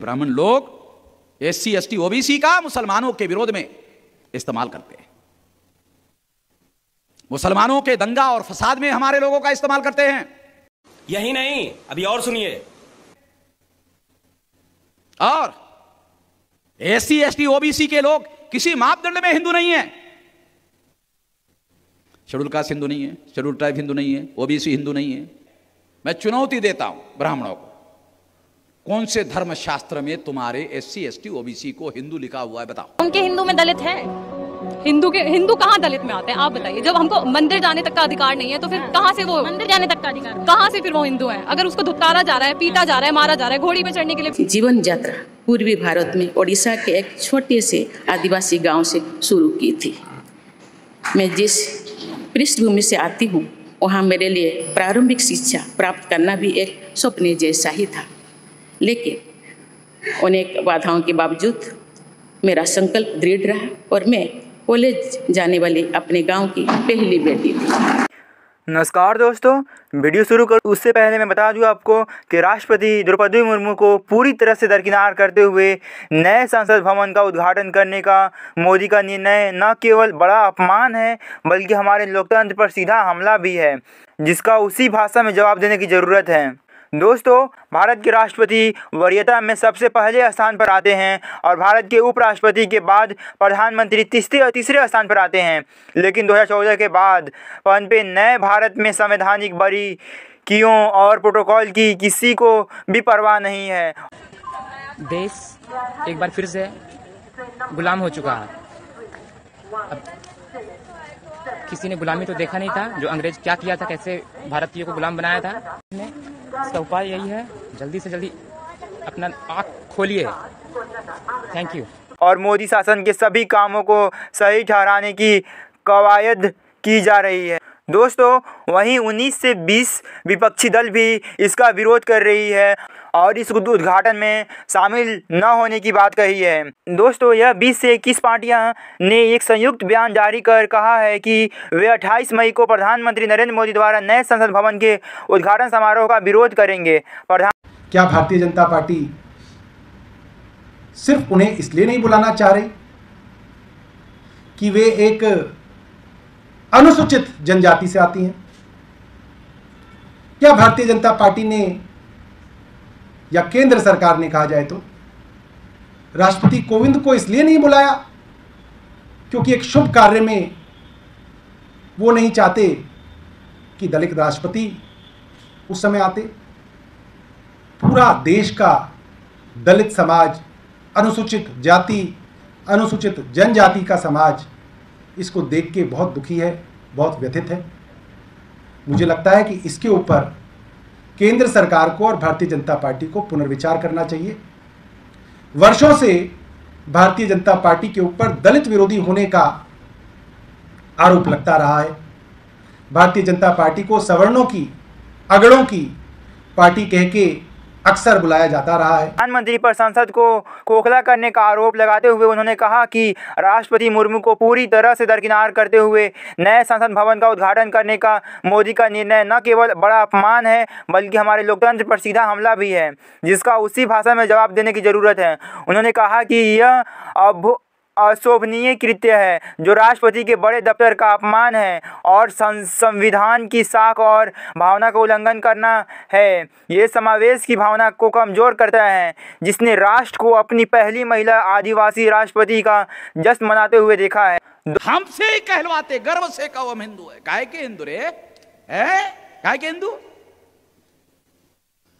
ब्राह्मण लोग SC ST OBC का मुसलमानों के विरोध में इस्तेमाल करते हैं। मुसलमानों के दंगा और फसाद में हमारे लोगों का इस्तेमाल करते हैं। यही नहीं, अभी और सुनिए। और SC ST OBC के लोग किसी मापदंड में हिंदू नहीं है। शेड्यूल कास्ट हिंदू नहीं है, शेड्यूल ट्राइब हिंदू नहीं है, OBC हिंदू नहीं है। मैं चुनौती देता हूं ब्राह्मणों को, कौन से धर्मशास्त्र में तुम्हारे SC ST OBC को हिंदू लिखा हुआ है? बताओ। उनके हिंदू में दलित है? हिंदू कहाँ दलित में आते हैं? आप बताइए। जब हमको मंदिर जाने तक का अधिकार नहीं है तो फिर कहाँ से वो मंदिर जाने तक का अधिकार, कहाँ से फिर वो हिंदू है? अगर उसको धुतकारा जा रहा है, पीटा जा रहा है, मारा जा रहा है, घोड़ी पे चढ़ने के लिए। जीवन यात्रा पूर्वी भारत में ओडिशा के एक छोटे से आदिवासी गांव से शुरू की थी। मैं जिस पृष्ठभूमि से आती हूँ वहाँ मेरे लिए प्रारंभिक शिक्षा प्राप्त करना भी एक सपने जैसा ही था, लेकिन अनेक बाधाओं के बावजूद मेरा संकल्प दृढ़ रहा और मैं कॉलेज जाने वाली अपने गांव की पहली बेटी थी। नमस्कार दोस्तों, वीडियो शुरू कर उससे पहले मैं बता दूं आपको कि राष्ट्रपति द्रौपदी मुर्मू को पूरी तरह से दरकिनार करते हुए नए संसद भवन का उद्घाटन करने का मोदी का निर्णय न केवल बड़ा अपमान है बल्कि हमारे लोकतंत्र पर सीधा हमला भी है, जिसका उसी भाषा में जवाब देने की ज़रूरत है। दोस्तों, भारत के राष्ट्रपति वरीयता में सबसे पहले स्थान पर आते हैं और भारत के उपराष्ट्रपति के बाद प्रधानमंत्री तीसरे स्थान पर आते हैं। लेकिन 2014 के बाद पनपे नए भारत में संवैधानिक बारीकियों और प्रोटोकॉल की किसी को भी परवाह नहीं है। देश एक बार फिर से गुलाम हो चुका है। अब किसी ने गुलामी तो देखा नहीं था, जो अंग्रेज क्या किया था, कैसे भारतीयों को गुलाम बनाया था। इसका उपाय यही है, जल्दी से जल्दी अपना आँख खोलिए। Thank you. और मोदी शासन के सभी कामों को सही ठहराने की कवायद की जा रही है। दोस्तों, वहीं 19 से 20 विपक्षी दल भी इसका विरोध कर रही है और इस उद्घाटन में शामिल न होने की बात कही है। दोस्तों, यह 20 से 21 पार्टियां ने एक संयुक्त बयान जारी कर कहा है कि वे 28 मई को प्रधानमंत्री नरेंद्र मोदी द्वारा नए संसद भवन के उद्घाटन समारोह का विरोध करेंगे। क्या भारतीय जनता पार्टी सिर्फ उन्हें इसलिए नहीं बुलाना चाह रही कि वे एक अनुसूचित जनजाति से आती हैं? क्या भारतीय जनता पार्टी ने या केंद्र सरकार ने कहा जाए तो राष्ट्रपति कोविंद को इसलिए नहीं बुलाया क्योंकि एक शुभ कार्य में वो नहीं चाहते कि दलित राष्ट्रपति उस समय आते? पूरा देश का दलित समाज, अनुसूचित जाति, अनुसूचित जनजाति का समाज इसको देख के बहुत दुखी है, बहुत व्यथित है। मुझे लगता है कि इसके ऊपर केंद्र सरकार को और भारतीय जनता पार्टी को पुनर्विचार करना चाहिए। वर्षों से भारतीय जनता पार्टी के ऊपर दलित विरोधी होने का आरोप लगता रहा है। भारतीय जनता पार्टी को सवर्णों की, अगड़ों की पार्टी कह के अक्सर बुलाया जाता रहा है। प्रधानमंत्री पर संसद को खोखला करने का आरोप लगाते हुए उन्होंने कहा कि राष्ट्रपति मुर्मू को पूरी तरह से दरकिनार करते हुए नए संसद भवन का उद्घाटन करने का मोदी का निर्णय न केवल बड़ा अपमान है बल्कि हमारे लोकतंत्र पर सीधा हमला भी है, जिसका उसी भाषा में जवाब देने की ज़रूरत है। उन्होंने कहा कि यह अशोभनीय कृत्य है जो राष्ट्रपति के बड़े दफ्तर का अपमान है और संविधान की साख और भावना का उल्लंघन करना है। ये समावेश की भावना को कमज़ोर करता है, जिसने राष्ट्र को अपनी पहली महिला आदिवासी राष्ट्रपति का जश्न मनाते हुए देखा है। हमसे ही कहलवाते गर्व से कहो हम हिंदू है। काहे के हिंदू रे? काहे के हिंदू?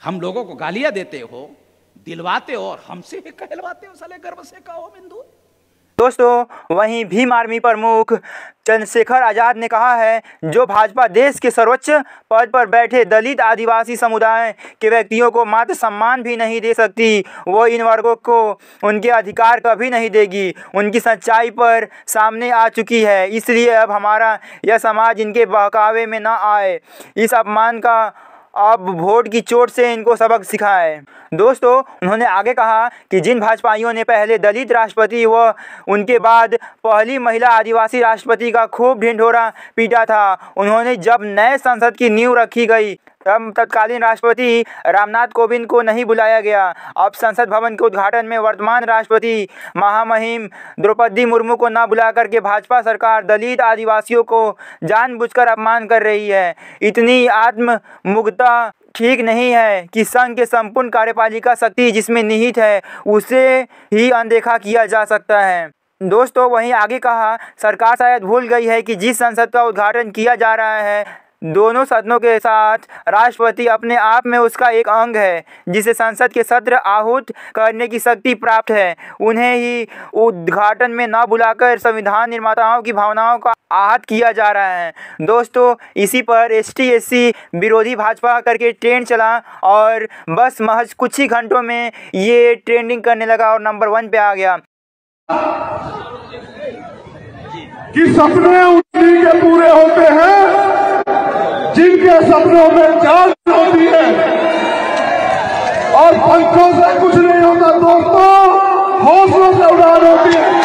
हम लोगों को गालियां देते हो, दिलवाते हो और हमसे ही कहलवाते हो साले गर्व से कहो हम हिंदू। दोस्तों, वहीं भीम आर्मी प्रमुख चंद्रशेखर आज़ाद ने कहा है, जो भाजपा देश के सर्वोच्च पद पर बैठे दलित आदिवासी समुदाय के व्यक्तियों को मात्र सम्मान भी नहीं दे सकती, वो इन वर्गों को उनके अधिकार कभी नहीं देगी। उनकी सच्चाई पर सामने आ चुकी है, इसलिए अब हमारा यह समाज इनके बहकावे में न आए। इस अपमान का अब वोट की चोट से इनको सबक सिखाए। दोस्तों, उन्होंने आगे कहा कि जिन भाजपाइयों ने पहले दलित राष्ट्रपति व उनके बाद पहली महिला आदिवासी राष्ट्रपति का खूब ढिंढोरा पीटा था, उन्होंने जब नए संसद की नींव रखी गई तब तत्कालीन राष्ट्रपति रामनाथ कोविंद को नहीं बुलाया गया। अब संसद भवन के उद्घाटन में वर्तमान राष्ट्रपति महामहिम द्रौपदी मुर्मू को न बुला करके भाजपा सरकार दलित आदिवासियों को जानबूझकर अपमान कर रही है। इतनी आत्ममुग्धता ठीक नहीं है कि संघ के संपूर्ण कार्यपालिका शक्ति जिसमें निहित है उसे ही अनदेखा किया जा सकता है। दोस्तों वहीं आगे कहा, सरकार शायद भूल गई है कि जिस संसद का उद्घाटन किया जा रहा है दोनों सदनों के साथ राष्ट्रपति अपने आप में उसका एक अंग है, जिसे संसद के सत्र आहूत करने की शक्ति प्राप्त है। उन्हें ही उद्घाटन में न बुलाकर संविधान निर्माताओं की भावनाओं का आहत किया जा रहा है। दोस्तों इसी पर ST/SC विरोधी भाजपा करके ट्रेंड चला और बस महज कुछ ही घंटों में ये ट्रेंडिंग करने लगा और नंबर 1 पे आ गया। कि सपने उन्हीं के पूरे होते हैं जिनके सपनों में जान होती है और पंखों से कुछ नहीं होता दोस्तों, हौसलों से उड़ान होती है।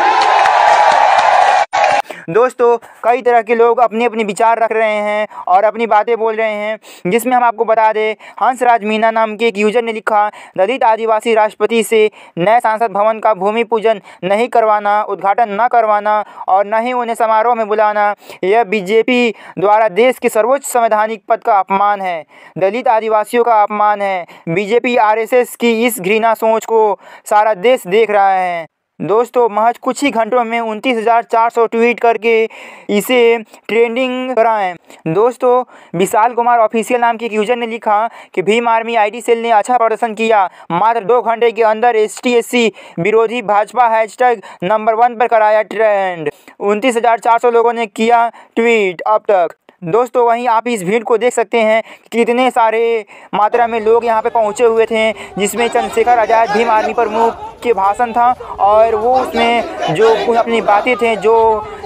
दोस्तों कई तरह के लोग अपनी अपनी विचार रख रहे हैं और अपनी बातें बोल रहे हैं, जिसमें हम आपको बता दें हंसराज मीना नाम के एक यूजर ने लिखा, दलित आदिवासी राष्ट्रपति से नए संसद भवन का भूमि पूजन नहीं करवाना, उद्घाटन न करवाना और न ही उन्हें समारोह में बुलाना, यह बीजेपी द्वारा देश के सर्वोच्च संवैधानिक पद का अपमान है, दलित आदिवासियों का अपमान है। बीजेपी RSS की इस घृणा सोच को सारा देश देख रहा है। दोस्तों महज कुछ ही घंटों में 29,400 ट्वीट करके इसे ट्रेंडिंग कराएं। दोस्तों विशाल कुमार ऑफिशियल नाम के एक यूजर ने लिखा कि भीम आर्मी ID सेल ने अच्छा प्रदर्शन किया, मात्र 2 घंटे के अंदर ST/SC विरोधी भाजपा हैशटैग नंबर 1 पर कराया ट्रेंड। 29,400 लोगों ने किया ट्वीट अब तक। दोस्तों वहीं आप इस भीड़ को देख सकते हैं कि कितने सारे मात्रा में लोग यहां पे पहुंचे हुए थे, जिसमें चंद्रशेखर आज़ाद भीम आर्मी प्रमुख के भाषण था और वो उसमें जो कुछ अपनी बातें थे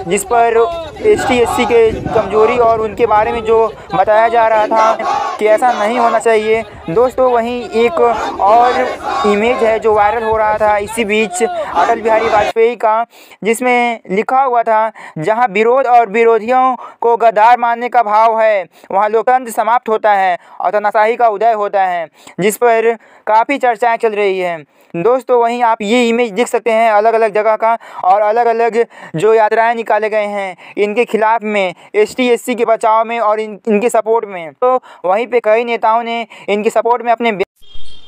जिस पर ST/SC के कमजोरी और उनके बारे में जो बताया जा रहा था कि ऐसा नहीं होना चाहिए। दोस्तों वहीं एक और इमेज है जो वायरल हो रहा था इसी बीच अटल बिहारी वाजपेयी का, जिसमें लिखा हुआ था, जहां विरोध और विरोधियों को गद्दार मानने का भाव है वहां लोकतंत्र समाप्त होता है और तानाशाही का उदय होता है, जिस पर काफ़ी चर्चाएं चल रही हैं। दोस्तों वहीं आप ये इमेज देख सकते हैं अलग अलग जगह का और अलग अलग जो यात्राएं निकाले गए हैं इनके खिलाफ में, ST/SC के बचाव में और इनके सपोर्ट में। तो वहीं पे कई नेताओं ने इनके सपोर्ट में अपने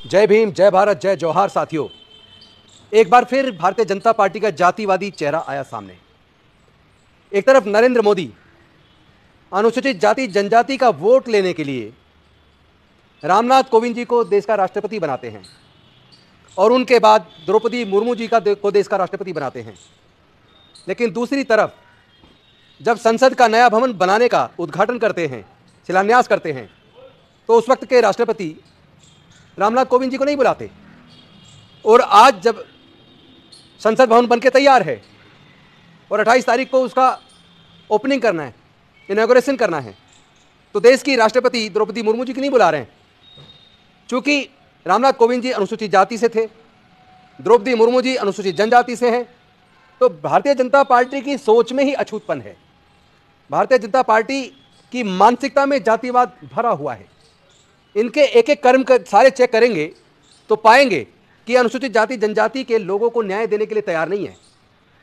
जय भीम, जय भारत, जय जौहार। साथियों एक बार फिर भारतीय जनता पार्टी का जातिवादी चेहरा आया सामने। एक तरफ नरेंद्र मोदी अनुसूचित जाति जनजाति का वोट लेने के लिए रामनाथ कोविंद जी को देश का राष्ट्रपति बनाते हैं और उनके बाद द्रौपदी मुर्मू जी को देश का राष्ट्रपति बनाते हैं। लेकिन दूसरी तरफ जब संसद का नया भवन बनाने का उद्घाटन करते हैं, शिलान्यास करते हैं, तो उस वक्त के राष्ट्रपति रामनाथ कोविंद जी को नहीं बुलाते। और आज जब संसद भवन बनके तैयार है और 28 तारीख को उसका ओपनिंग करना है, इनॉग्रेशन करना है, तो देश की राष्ट्रपति द्रौपदी मुर्मू जी को नहीं बुला रहे हैं। चूँकि रामनाथ कोविंद जी अनुसूचित जाति से थे, द्रौपदी मुर्मू जी अनुसूचित जनजाति से हैं, तो भारतीय जनता पार्टी की सोच में ही अछूतपन है। भारतीय जनता पार्टी की मानसिकता में जातिवाद भरा हुआ है। इनके एक एक कर्म सारे चेक करेंगे तो पाएंगे कि अनुसूचित जाति जनजाति के लोगों को न्याय देने के लिए तैयार नहीं है।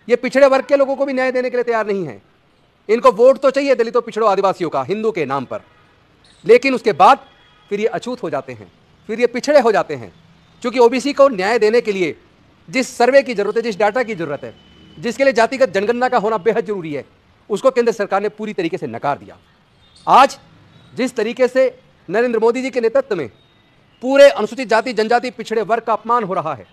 ये पिछड़े वर्ग के लोगों को भी न्याय देने के लिए तैयार नहीं है। इनको वोट तो चाहिए दलितों, पिछड़ों, आदिवासियों का, हिंदू के नाम पर, लेकिन उसके बाद फिर ये अछूत हो जाते हैं, फिर ये पिछड़े हो जाते हैं। क्योंकि OBC को न्याय देने के लिए जिस सर्वे की जरूरत है, जिस डाटा की जरूरत है, जिसके लिए जातिगत जनगणना का होना बेहद जरूरी है, उसको केंद्र सरकार ने पूरी तरीके से नकार दिया। आज जिस तरीके से नरेंद्र मोदी जी के नेतृत्व में पूरे अनुसूचित जाति जनजाति पिछड़े वर्ग का अपमान हो रहा है,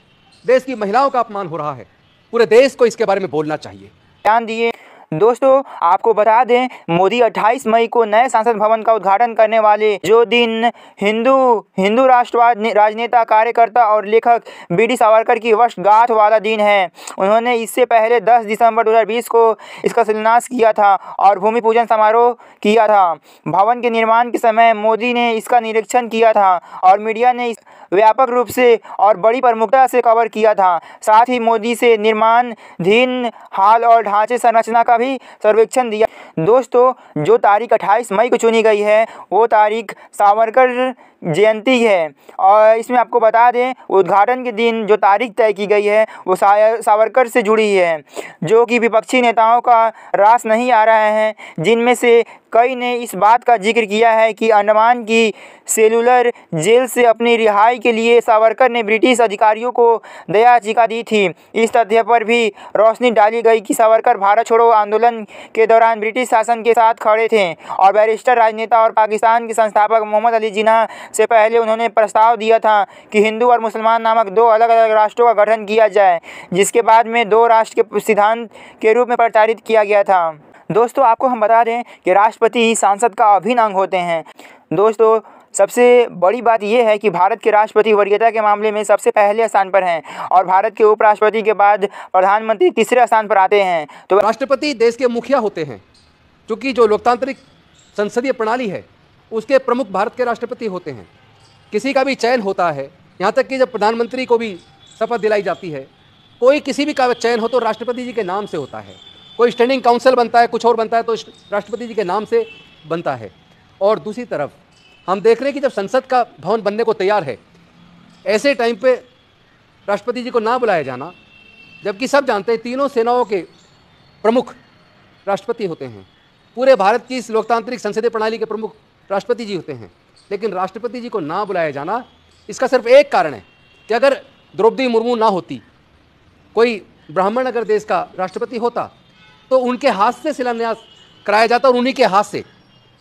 देश की महिलाओं का अपमान हो रहा है, पूरे देश को इसके बारे में बोलना चाहिए। ध्यान दिए। दोस्तों आपको बता दें मोदी 28 मई को नए संसद भवन का उद्घाटन करने वाले जो दिन हिंदू राष्ट्रवाद राजनेता, कार्यकर्ता और लेखक BD सावरकर की वर्षगांठ वाला दिन है। उन्होंने इससे पहले 10 दिसंबर 2020 को इसका शिलान्यास किया था और भूमि पूजन समारोह किया था। भवन के निर्माण के समय मोदी ने इसका निरीक्षण किया था और मीडिया ने व्यापक रूप से और बड़ी प्रमुखता से कवर किया था। साथ ही मोदी से निर्माणाधीन हाल और ढांचे संरचना का भी सर्वेक्षण दिया। दोस्तों, जो तारीख 28 मई को चुनी गई है वो तारीख सावरकर जयंती है। और इसमें आपको बता दें, उद्घाटन के दिन जो तारीख तय की गई है वो सावरकर से जुड़ी है, जो कि विपक्षी नेताओं का रास नहीं आ रहा है, जिनमें से कई ने इस बात का जिक्र किया है कि अंडमान की सेलुलर जेल से अपनी रिहाई के लिए सावरकर ने ब्रिटिश अधिकारियों को दया याचिका दी थी। इस तथ्य पर भी रोशनी डाली गई कि सावरकर भारत छोड़ो आंदोलन के दौरान ब्रिटिश शासन के साथ खड़े थे और बैरिस्टर, राजनेता और पाकिस्तान के संस्थापक मोहम्मद अली जिन्ना से पहले उन्होंने प्रस्ताव दिया था कि हिंदू और मुसलमान नामक दो अलग अलग राष्ट्रों का गठन किया जाए, जिसके बाद में दो राष्ट्र के सिद्धांत के रूप में प्रचारित किया गया था। दोस्तों, आपको हम बता दें कि राष्ट्रपति संसद का अभिन्न अंग होते हैं। दोस्तों, सबसे बड़ी बात यह है कि भारत के राष्ट्रपति वरीयता के मामले में सबसे पहले स्थान पर हैं और भारत के उपराष्ट्रपति के बाद प्रधानमंत्री तीसरे स्थान पर आते हैं। तो राष्ट्रपति देश के मुखिया होते हैं, क्योंकि जो लोकतांत्रिक संसदीय प्रणाली है उसके प्रमुख भारत के राष्ट्रपति होते हैं। किसी का भी चयन होता है, यहाँ तक कि जब प्रधानमंत्री को भी शपथ दिलाई जाती है, कोई किसी भी का चयन हो तो राष्ट्रपति जी के नाम से होता है। कोई स्टैंडिंग काउंसिल बनता है, कुछ और बनता है तो राष्ट्रपति जी के नाम से बनता है। और दूसरी तरफ हम देख रहे हैं कि जब संसद का भवन बनने को तैयार है, ऐसे टाइम पे राष्ट्रपति जी को ना बुलाया जाना, जबकि सब जानते हैं तीनों सेनाओं के प्रमुख राष्ट्रपति होते हैं। पूरे भारत की इस लोकतांत्रिक संसदीय प्रणाली के प्रमुख राष्ट्रपति जी होते हैं, लेकिन राष्ट्रपति जी को ना बुलाया जाना, इसका सिर्फ एक कारण है कि अगर द्रौपदी मुर्मू ना होती, कोई ब्राह्मण अगर देश का राष्ट्रपति होता तो उनके हाथ से शिलान्यास कराया जाता और उन्हीं के हाथ से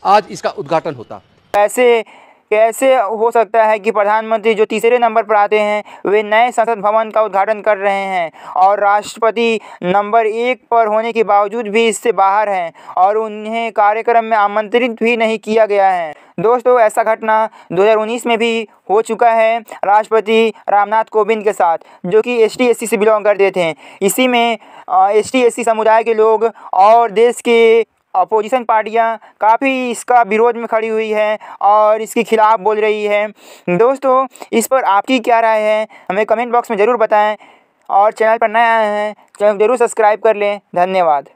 आज इसका उद्घाटन होता। कैसे हो सकता है कि प्रधानमंत्री जो तीसरे नंबर पर आते हैं वे नए संसद भवन का उद्घाटन कर रहे हैं और राष्ट्रपति नंबर 1 पर होने के बावजूद भी इससे बाहर हैं और उन्हें कार्यक्रम में आमंत्रित भी नहीं किया गया है। दोस्तों, ऐसा घटना 2019 में भी हो चुका है राष्ट्रपति रामनाथ कोविंद के साथ, जो कि ST/SC से बिलोंग करते थे। इसी में ST/SC समुदाय के लोग और देश के अपोजिशन पार्टियां काफ़ी इसका विरोध में खड़ी हुई है और इसके खिलाफ बोल रही है। दोस्तों, इस पर आपकी क्या राय है हमें कमेंट बॉक्स में ज़रूर बताएं और चैनल पर नए आए हैं चैनल ज़रूर सब्सक्राइब कर लें। धन्यवाद।